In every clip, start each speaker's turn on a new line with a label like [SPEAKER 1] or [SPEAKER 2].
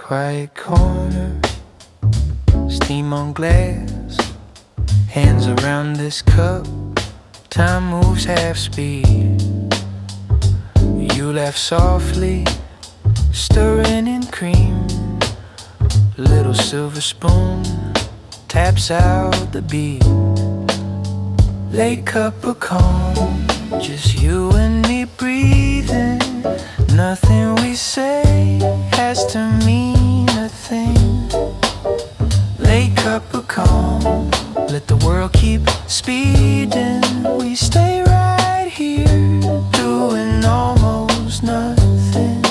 [SPEAKER 1] Quiet corner, steam on glass, hands around this cup, time moves half speed. You laugh softly, stirring in cream. Little silver spoon taps out the beat. Late cup of calm, just you and me breathing. Nothing we say has to mean a thing. Late cup of calm, let the world keep speeding. We stay right here, doing almost nothing.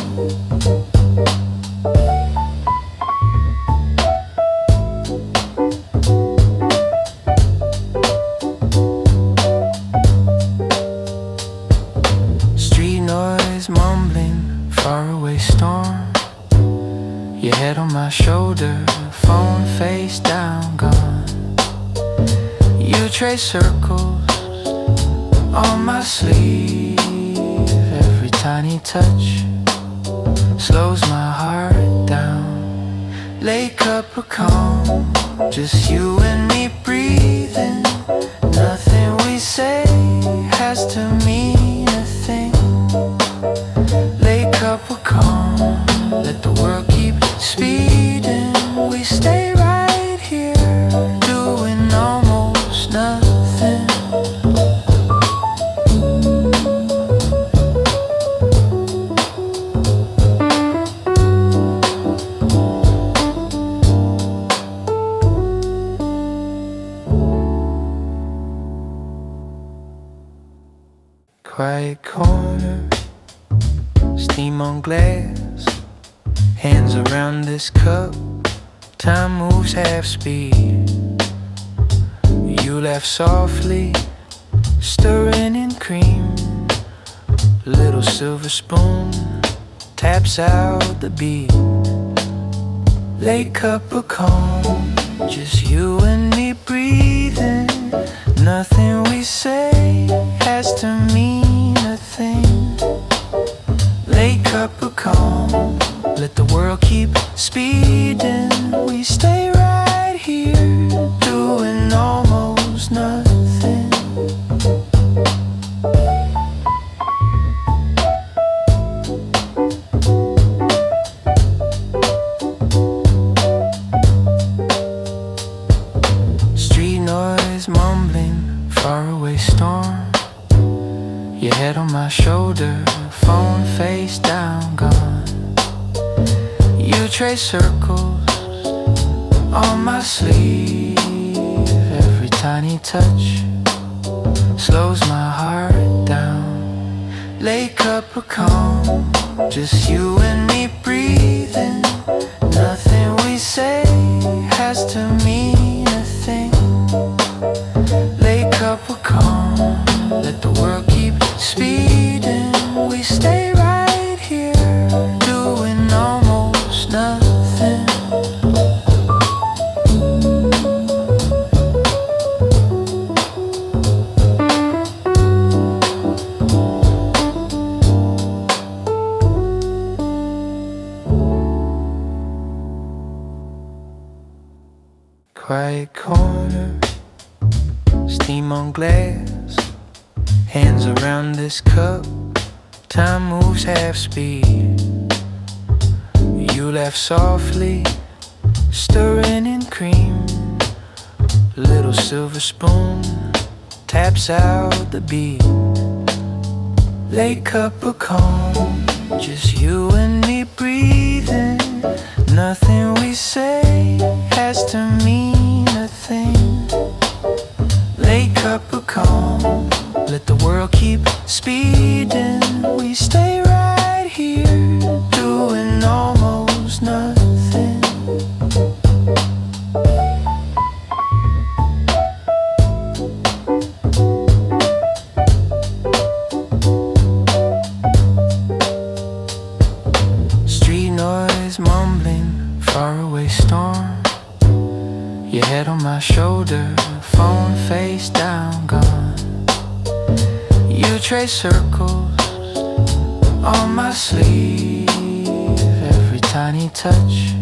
[SPEAKER 1] Street noise mumbling, faraway storm. Your head on my shoulder, phone face down, gone. You trace circles on my sleeve. Every tiny touch slows my heart down. Late cup of calm, just you and me breathing. Nothing we say has to mean a thing. Late cup of calm, let the world keep speeding. We stay right here, doing almost nothing. Quiet corner, steam on glass, hands around this cup, time moves half speed. You laugh softly, stirring in cream. Little silver spoon taps out the beat. Late cup of calm, just you and me breathing. Nothing we say has to mean a thing. Late cup of calm, let the world keep speeding. We stay right here, doing almost nothing. Street noise mumbling, faraway storm. Your head on my shoulder, phone face down, gone. You trace circles on my sleeve. Every tiny touch slows my heart down. Late cup of calm, just you and me breathing. Nothing we say has to mean a thing. Late cup of calm, let the world keep speeding. We stay right here, doing almost nothing. Quiet corner, steam on glass, hands around this cup, time moves half speed. You laugh softly, stirring in cream. Little silver spoon taps out the beat. Late cup of calm, just you and me breathing. Nothing we say has to mean a thing. Late cup of calm, let the world keep speeding. We stay right here, doing almost nothing. Street noise mumbling, faraway storm. Your head on my shoulder, phone face down, gone. You trace circles on my sleeve. Every tiny touch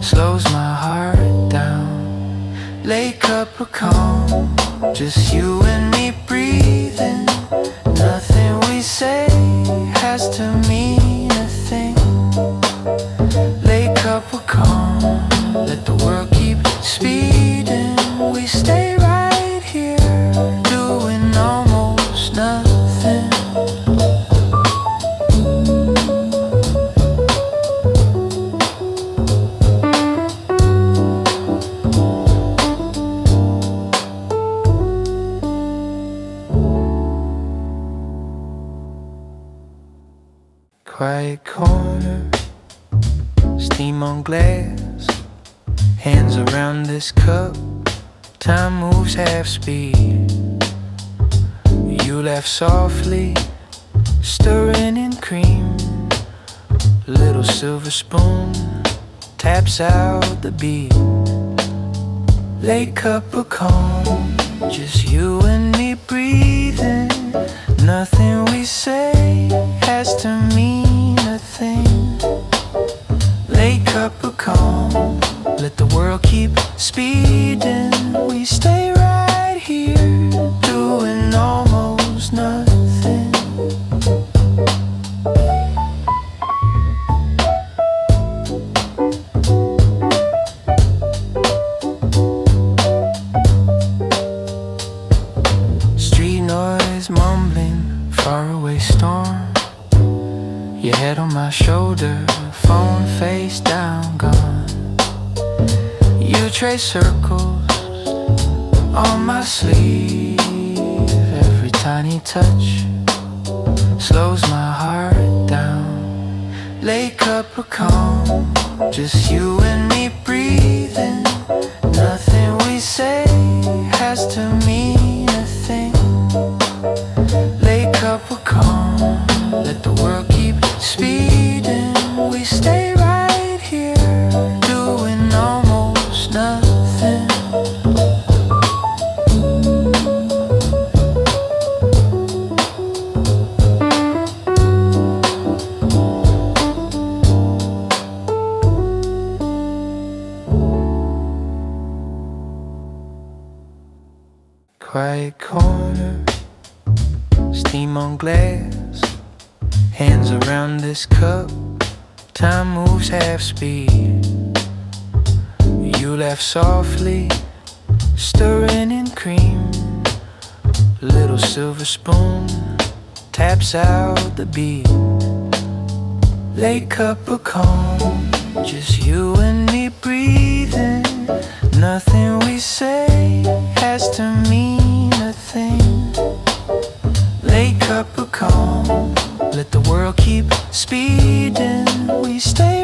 [SPEAKER 1] slows my heart down. Lake up a calm, just you and me breathing. Nothing we say has to mean a thing. Lake up a calm, let the world keep speeding. We stay right here, doing almost nothing. Quiet corner, steam on glass, hands around this cup, time moves half speed. You laugh softly, stirring in cream. Little silver spoon taps out the beat. Lake up a calm, just you and me breathing. Nothing we say has to mean a thing. Lake up a calm, let the world keep speeding. We stay right here, doing almost nothing. Street noise mumbling, faraway storm. Your head on my shoulder, phone face down, gone. You trace circles on my sleeve. Every tiny touch slows my heart down. Lake up a calm, just you and me breathing. Nothing we say has to mean a thing. Lake up a calm, let the world keep speeding. We stay right here, doing almost nothing. Quiet corner, steam on glass, hands around this cup, time moves half speed. You laugh softly, stirring in cream. Little silver spoon taps out the beat. Lake up a calm, just you and me breathing. Nothing we say has to mean a thing. Lake up a calm, let the world keep speeding. We stay